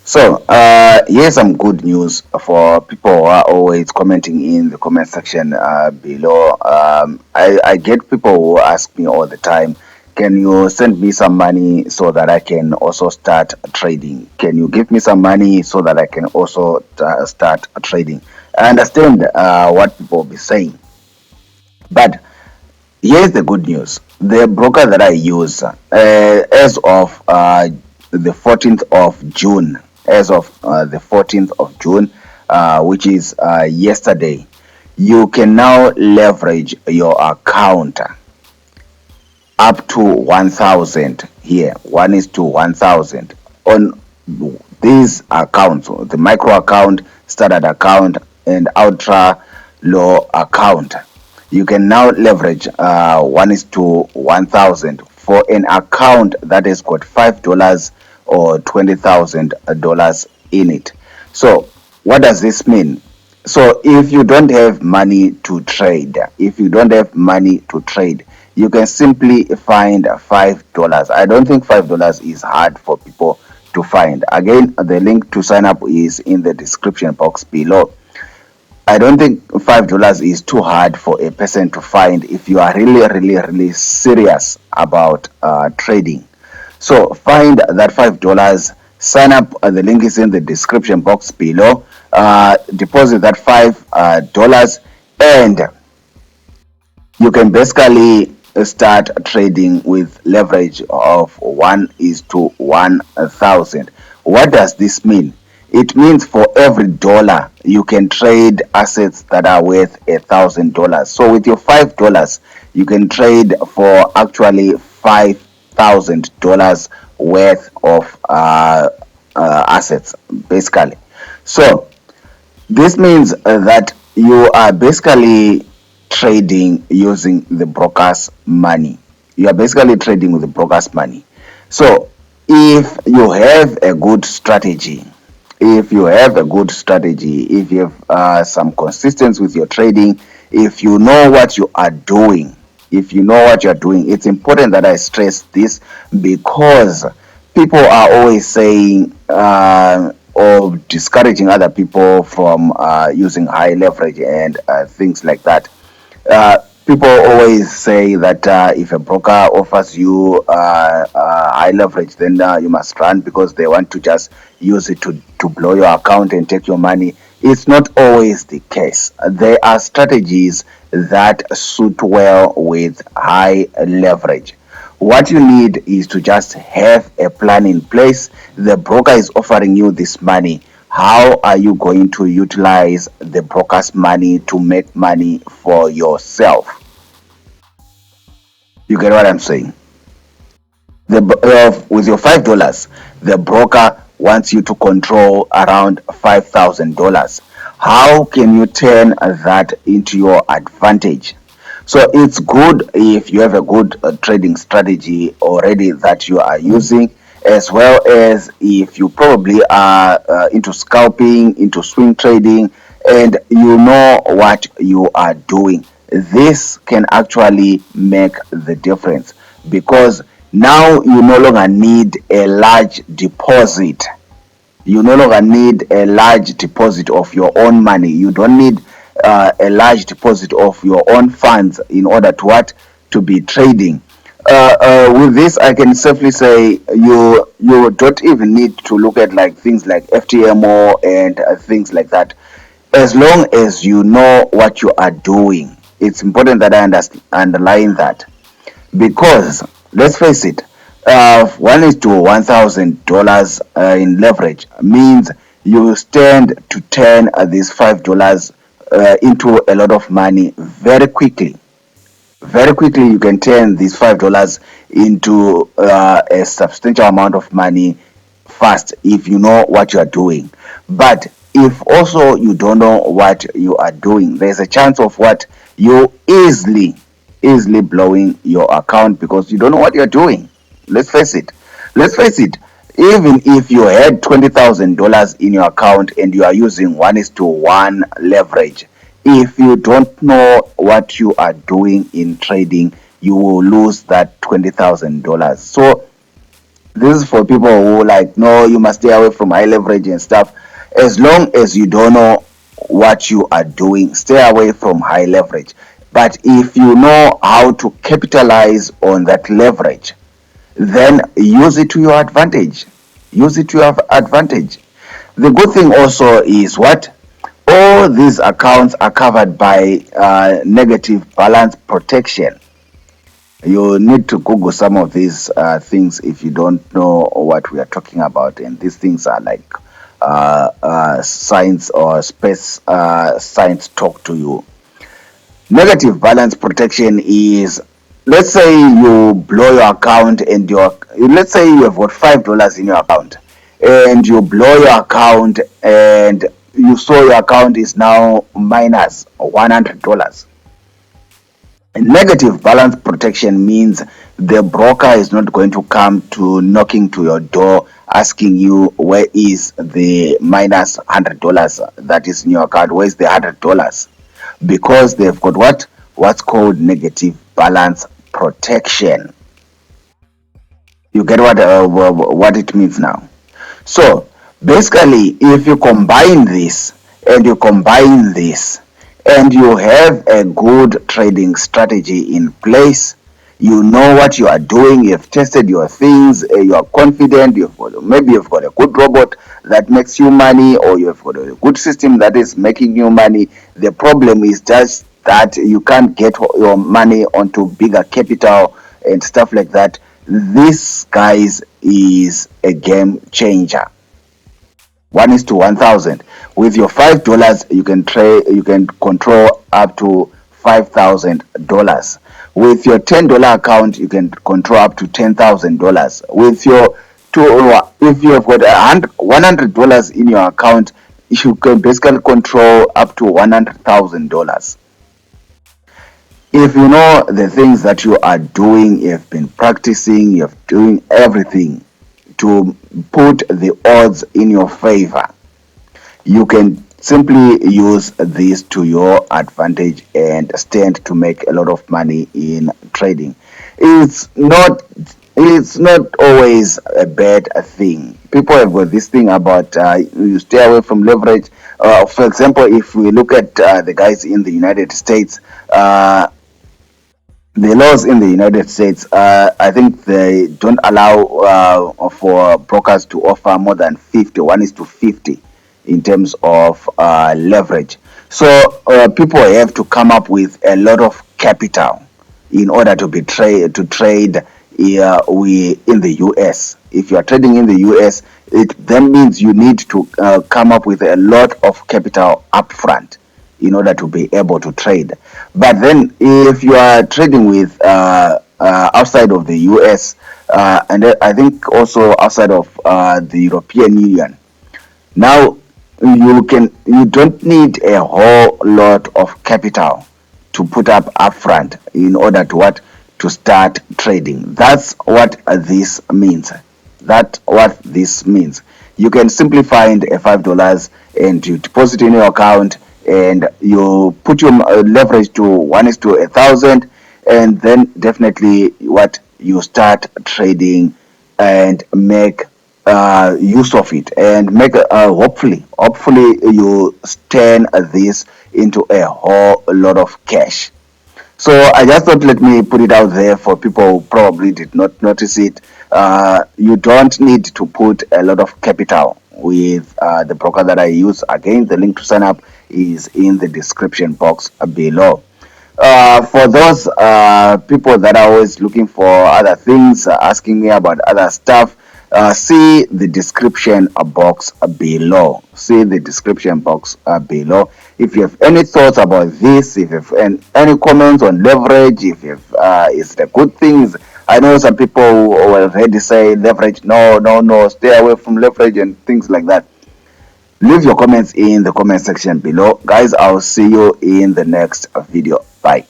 Here's some good news for people who are always commenting in the comment section below. I get people who ask me all the time, can you send me some money so that I can also start trading? Can you give me some money so that I can also start trading? I understand what people will be saying, but here's the good news. The broker that I use, as of the 14th of June, as of the 14th of June, which is yesterday, you can now leverage your account up to 1000 here. One is to 1000 on these accounts, the micro account, standard account, and ultra low account. You can now leverage 1 is to 1000 for an account that has got $5 or $20,000 in it. So what does this mean? So if you don't have money to trade, you can simply find $5. I don't think $5 is hard for people to find. Again, the link to sign up is in the description box below. I don't think $5 is too hard for a person to find if you are really serious about trading. So find that $5, sign up. The link is in the description box below. Deposit that $5, and you can basically start trading with leverage of 1 is to 1000. What does this mean? It means for every dollar you can trade assets that are worth $1,000. So with your $5, you can trade for actually $5,000 worth of assets, basically. So this means that you are basically trading using the broker's money. You are basically trading with the broker's money. So if you have a good strategy, if you have some consistency with your trading, if you know what you are doing, it's important that I stress this, because people are always saying or discouraging other people from using high leverage and things like that. People always say that if a broker offers you high leverage, then you must run, because they want to just use it to blow your account and take your money. It's not always the case. There are strategies that suit well with high leverage. What you need is to just have a plan in place. The broker is offering you this money. How are you going to utilize the broker's money to make money for yourself? You get what I'm saying? With your $5, the broker wants you to control around $5,000. How can you turn that into your advantage? So it's good if you have a good trading strategy already that you are using, as well as if you probably are into scalping, into swing trading, and you know what you are doing. This can actually make the difference, because now you no longer need a large deposit. You no longer need a large deposit of your own money. You don't need a large deposit of your own funds in order to what, to be trading. With this, I can safely say you don't even need to look at like things like FTMO and things like that. As long as you know what you are doing, it's important that I underline that, because let's face it, 1 is to $1,000 in leverage means you stand to turn these $5 into a lot of money very quickly. Very quickly, you can turn these $5 into a substantial amount of money fast if you know what you are doing. But if also you don't know what you are doing, there's a chance of what, you easily blowing your account, because you don't know what you're doing. Let's face it. Even if you had $20,000 in your account and you are using 1 is to 1 leverage, if you don't know what you are doing in trading, you will lose that $20,000. So This is for people who like, no, you must stay away from high leverage and stuff. As long as you don't know what you are doing, stay away from high leverage. But if you know how to capitalize on that leverage, then use it to your advantage. Use it to your advantage. The good thing also is what? All these accounts are covered by negative balance protection. You need to Google some of these things if you don't know what we are talking about. And these things are like science or space science talk to you. Negative balance protection is, let's say you blow your account and let's say you have got $5 in your account and you blow your account and you saw your account is now minus $100. Negative balance protection means the broker is not going to come to knocking to your door asking you where is the minus $100 that is in your account, where's the $100, because they've got what's called negative balance protection. You get what it means now? So basically, if you combine this and you combine this and you have a good trading strategy in place, you know what you are doing, you've tested your things, you are confident, maybe you've got a good robot that makes you money, or you've got a good system that is making you money. The problem is just that you can't get your money onto bigger capital and stuff like that. This, guys, is a game changer. 1:1,000. With your $5, you can control up to $5,000. With your $10 account, you can control up to $10,000. With your if you have got $100 in your account, you can basically control up to $100,000. If you know the things that you are doing, you've been practicing, you're doing everything to put the odds in your favor, you can simply use this to your advantage and stand to make a lot of money in trading. It's not always a bad thing. People have got this thing about you stay away from leverage. For example, if we look at the guys in the United States, the laws in the United States, I think they don't allow for brokers to offer more than 1:50 in terms of leverage. So people have to come up with a lot of capital in order to trade in the US. If you are trading in the US, it then means you need to come up with a lot of capital upfront in order to be able to trade. But then if you are trading with outside of the US, and I think also outside of the European Union, now you don't need a whole lot of capital to put up upfront in order to start trading. That's what this means. That's what this means. You can simply find a $5 and you deposit in your account, and you put your leverage to 1:1,000, and then definitely you start trading and make use of it, and make hopefully you turn this into a whole lot of cash. So I just thought, let me put it out there for people who probably did not notice it. You don't need to put a lot of capital with the broker that I use. Again, the link to sign up is in the description box below. For those people that are always looking for other things, asking me about other stuff, see the description box below. See the description box below. If you have any thoughts about this, if you have any comments on leverage, if you have is the good things. I know some people will already say leverage, no, stay away from leverage and things like that. Leave your comments in the comment section below. Guys, I'll see you in the next video. Bye.